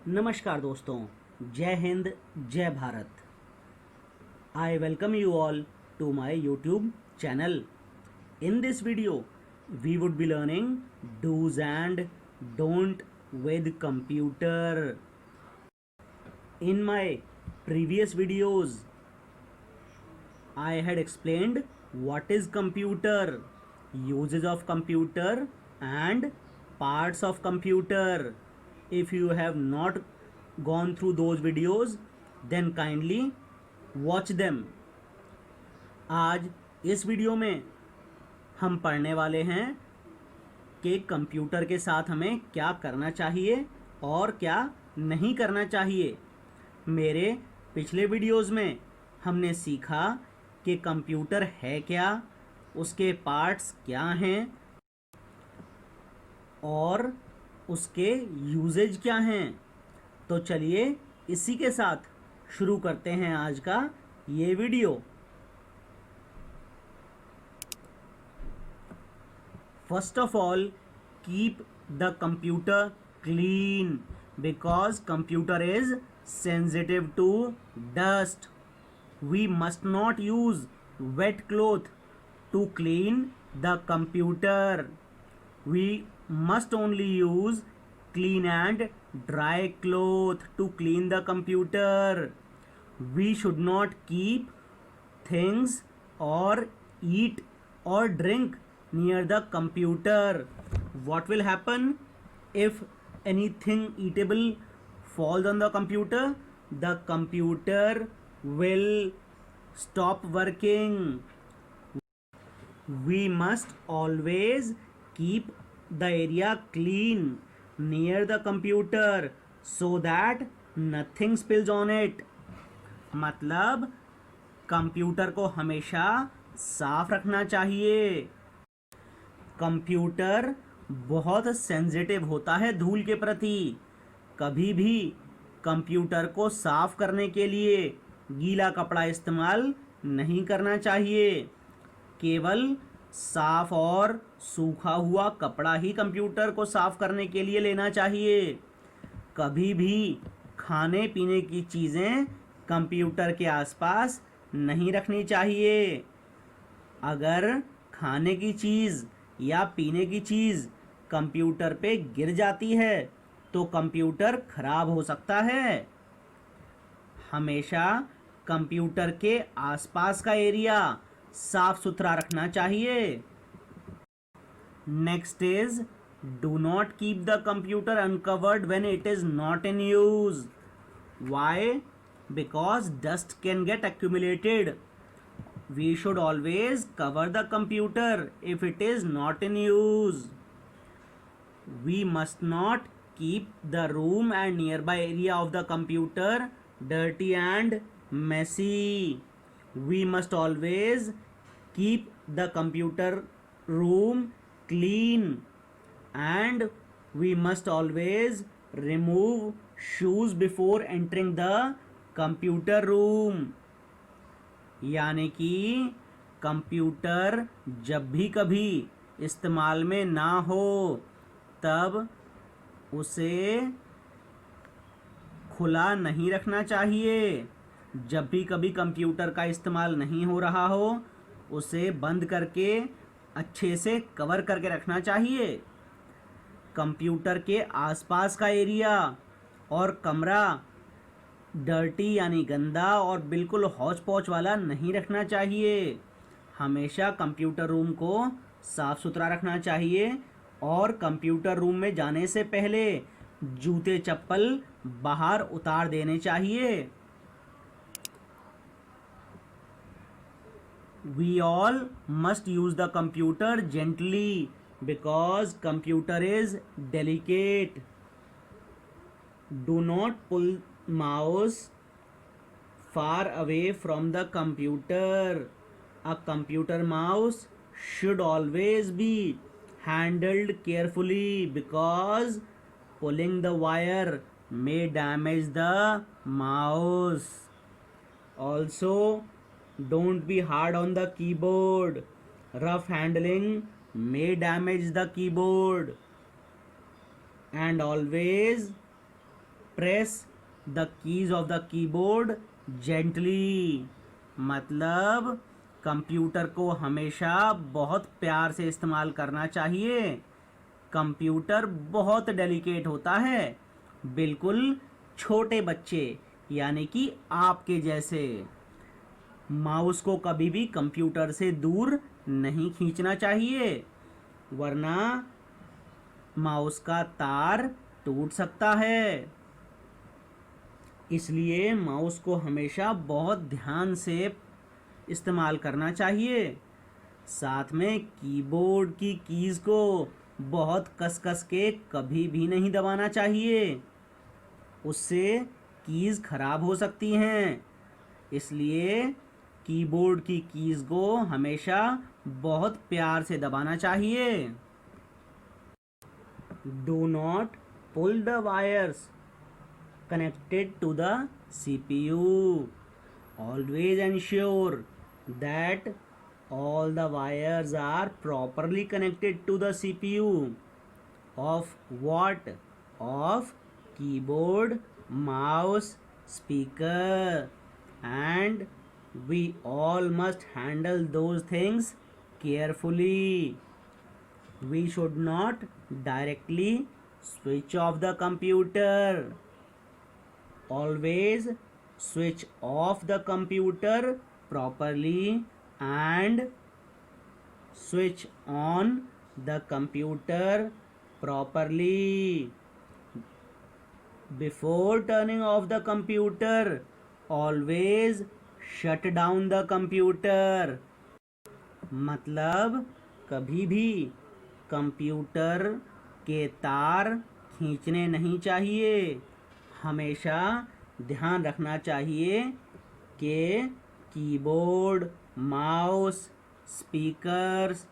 नमस्कार दोस्तों, जय हिंद, जय Bharat. I welcome you all to my YouTube channel. In this video, we would be learning do's and don't with computer. In my previous videos, I had explained what is computer, uses of computer and parts of computer. If you have not gone through those videos, then kindly watch them. आज इस video में हम पढ़ने वाले हैं कि computer के साथ हमें क्या करना चाहिए और क्या नहीं करना चाहिए। मेरे पिछले वीडियोस में हमने सीखा कि कंप्यूटर है क्या, उसके पार्ट्स क्या हैं और उसके यूजेज क्या हैं। तो चलिए इसी के साथ शुरू करते हैं आज का ये वीडियो। First of all, keep the computer clean because computer is sensitive to dust. We must not use wet cloth to clean the computer. We must only use clean and dry cloth to clean the computer. We should not keep things or eat or drink near the computer. What will happen if anything eatable falls on the computer? The computer will stop working. We must always keep the area clean near the computer so that nothing spills on it. मतलब computer को हमेशा साफ रखना चाहिए। Computer बहुत sensitive होता है धूल के प्रति। कभी भी कंप्यूटर को साफ करने के लिए गीला कपड़ा इस्तेमाल नहीं करना चाहिए। केवल साफ और सूखा हुआ कपड़ा ही कंप्यूटर को साफ करने के लिए लेना चाहिए। कभी भी खाने पीने की चीज़ें कंप्यूटर के आसपास नहीं रखनी चाहिए। अगर खाने की चीज़ या पीने की चीज़ कंप्यूटर पे गिर जाती है तो कंप्यूटर खराब हो सकता है। हमेशा कंप्यूटर के आसपास का एरिया साफ सुथरा रखना चाहिए। Next is, do not keep the computer uncovered when it is not in use. Why? Because dust can get accumulated. We should always cover the computer if it is not in use. We must not keep the room and nearby area of the computer dirty and messy. We must always keep the computer room clean and we must always remove shoes before entering the computer room. यानी कि computer जब भी कभी इस्तेमाल में ना हो तब उसे खुला नहीं रखना चाहिए। जब भी कभी कंप्यूटर का इस्तेमाल नहीं हो रहा हो उसे बंद करके अच्छे से कवर करके रखना चाहिए। कंप्यूटर के आसपास का एरिया और कमरा डर्टी यानी गंदा और बिल्कुल हौच पौच वाला नहीं रखना चाहिए। हमेशा कंप्यूटर रूम को साफ सुथरा रखना चाहिए और कंप्यूटर रूम में जाने से पहले जूते चप्पल बाहर उतार देने चाहिए। We all must use the computer gently because computer is delicate. Do not pull mouse far away from the computer. A computer mouse should always be handled carefully because pulling the wire may damage the mouse. Also, don't be hard on the keyboard. Rough handling may damage the keyboard. And always press the keys of the keyboard gently, मतलब computer को हमेशा बहुत प्यार से इस्तेमाल करना चाहिए। Computer बहुत डेलिकेट होता है, बिल्कुल छोटे बच्चे यानी कि आपके जैसे। माउस को कभी भी कंप्यूटर से दूर नहीं खींचना चाहिए, वरना माउस का तार टूट सकता है। इसलिए माउस को हमेशा बहुत ध्यान से इस्तेमाल करना चाहिए। साथ में कीबोर्ड की कीज को बहुत कस के कभी भी नहीं दबाना चाहिए, उससे कीज खराब हो सकती हैं। इसलिए कीबोर्ड की कीज को हमेशा बहुत प्यार से दबाना चाहिए। Do not pull the wires connected to the CPU. Always ensure that all the wires are properly connected to the CPU. Of what? Of keyboard, mouse, speaker, and we all must handle those things carefully. We should not directly switch off the computer. Always switch off the computer properly and switch on the computer properly. Before turning off the computer, always shut down the computer. मतलब कभी भी computer के तार खींचने नहीं चाहिए। हमेशा ध्यान रखना चाहिए कि कीबोर्ड, माउस, स्पीकर्स,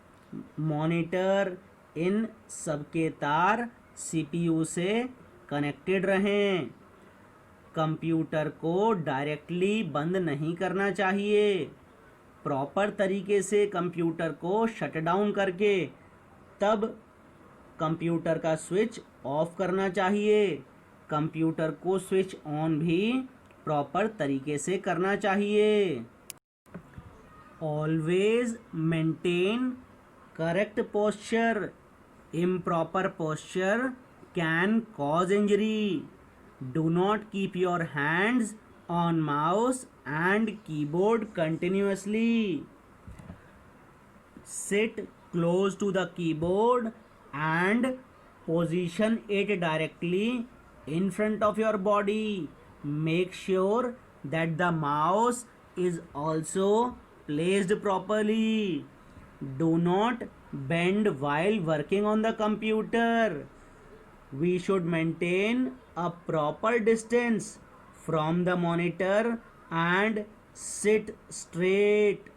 मॉनिटर, इन सब के तार सीपीयू से कनेक्टेड रहें। कंप्यूटर को डायरेक्टली बंद नहीं करना चाहिए। प्रॉपर तरीके से कंप्यूटर को शट डाउन करके तब कंप्यूटर का स्विच ऑफ करना चाहिए। कंप्यूटर को स्विच ऑन भी प्रॉपर तरीके से करना चाहिए। Always maintain correct posture. Improper posture can cause injury. Do not keep your hands on mouse and keyboard continuously. Sit close to the keyboard and position it directly in front of your body. Make sure that the mouse is also placed properly. Do not bend while working on the computer. We should maintain a proper distance from the monitor and sit straight.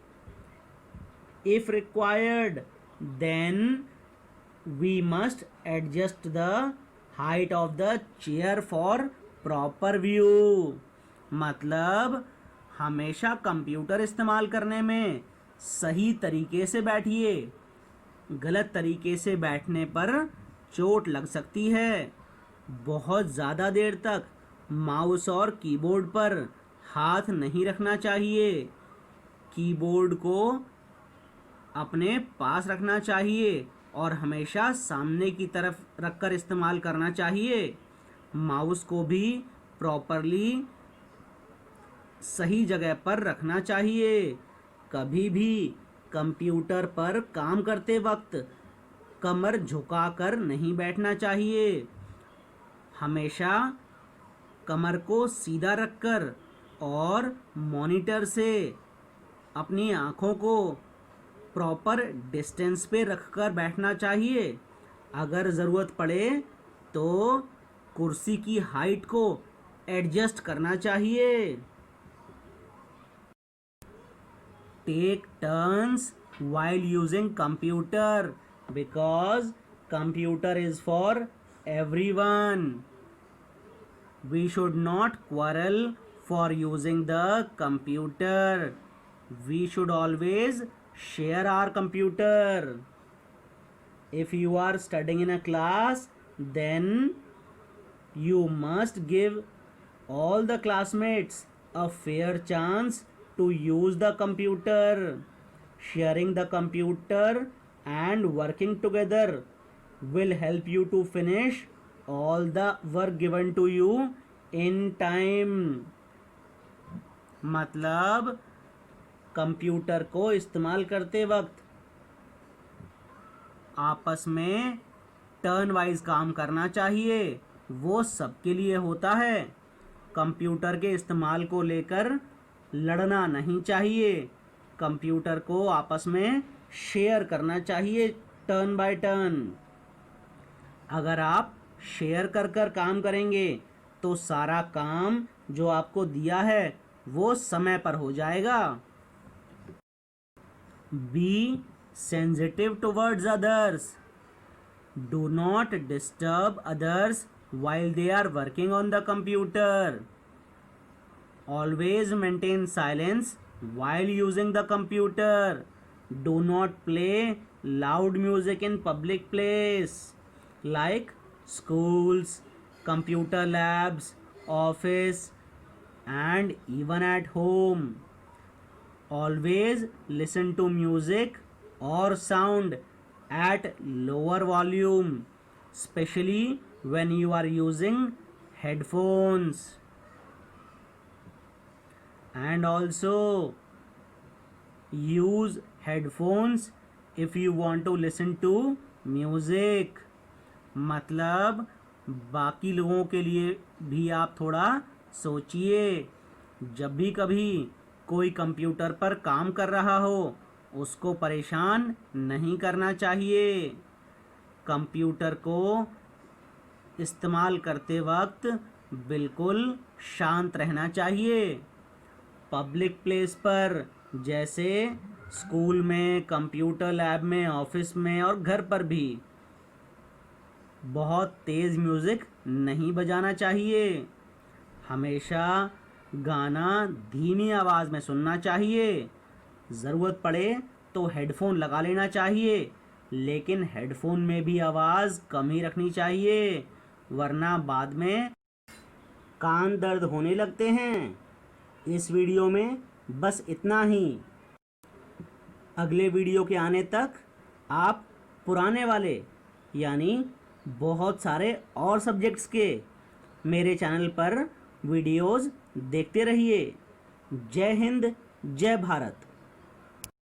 If required, then we must adjust the height of the chair for proper view. मतलब हमेशा computer इस्तेमाल करने में सही तरीके से बैठिए। गलत तरीके से बैठने पर चोट लग सकती है। बहुत ज़्यादा देर तक माउस और कीबोर्ड पर हाथ नहीं रखना चाहिए। कीबोर्ड को अपने पास रखना चाहिए और हमेशा सामने की तरफ रखकर इस्तेमाल करना चाहिए। माउस को भी प्रॉपरली सही जगह पर रखना चाहिए। कभी भी कंप्यूटर पर काम करते वक्त कमर झुकाकर नहीं बैठना चाहिए। हमेशा कमर को सीधा रखकर और मॉनिटर से अपनी आँखों को प्रॉपर डिस्टेंस पे रखकर बैठना चाहिए। अगर ज़रूरत पड़े तो कुर्सी की हाइट को एडजस्ट करना चाहिए। Take turns while using computer because computer is for everyone. We should not quarrel for using the computer. We should always share our computer. If you are studying in a class, then You must give all the classmates a fair chance to use the computer. Sharing the computer and working together will help you to finish all the work given to you in time. मतलब computer को इस्तेमाल करते वक्त आपस में turn wise काम करना चाहिए, वो सबके लिए होता है। कंप्यूटर के इस्तेमाल को लेकर लड़ना नहीं चाहिए, कंप्यूटर को आपस में शेयर करना चाहिए टर्न बाय टर्न। अगर आप शेयर कर कर काम करेंगे तो सारा काम जो आपको दिया है वो समय पर हो जाएगा। Be sensitive towards others. Do not disturb others while they are working on the computer. Always maintain silence while using the computer. Do not play loud music in public place like schools, computer labs, office, and even at home. Always listen to music or sound at lower volume, especially when you are using headphones. And also use headphones if you want to listen to music. मतलब बाकी लोगों के लिए भी आप थोड़ा सोचिए। जब भी कभी कोई कंप्यूटर पर काम कर रहा हो उसको परेशान नहीं करना चाहिए। कंप्यूटर को इस्तेमाल करते वक्त बिल्कुल शांत रहना चाहिए। पब्लिक प्लेस पर जैसे स्कूल में, कंप्यूटर लैब में, ऑफिस में और घर पर भी बहुत तेज़ म्यूज़िक नहीं बजाना चाहिए। हमेशा गाना धीमी आवाज़ में सुनना चाहिए। ज़रूरत पड़े तो हेडफोन लगा लेना चाहिए, लेकिन हेडफोन में भी आवाज़ कम ही रखनी चाहिए, वरना बाद में कान दर्द होने लगते हैं। इस वीडियो में बस इतना ही। अगले वीडियो के आने तक आप पुराने वाले यानी बहुत सारे और सब्जेक्ट्स के मेरे चैनल पर वीडियोज़ देखते रहिए। जय हिंद, जय भारत।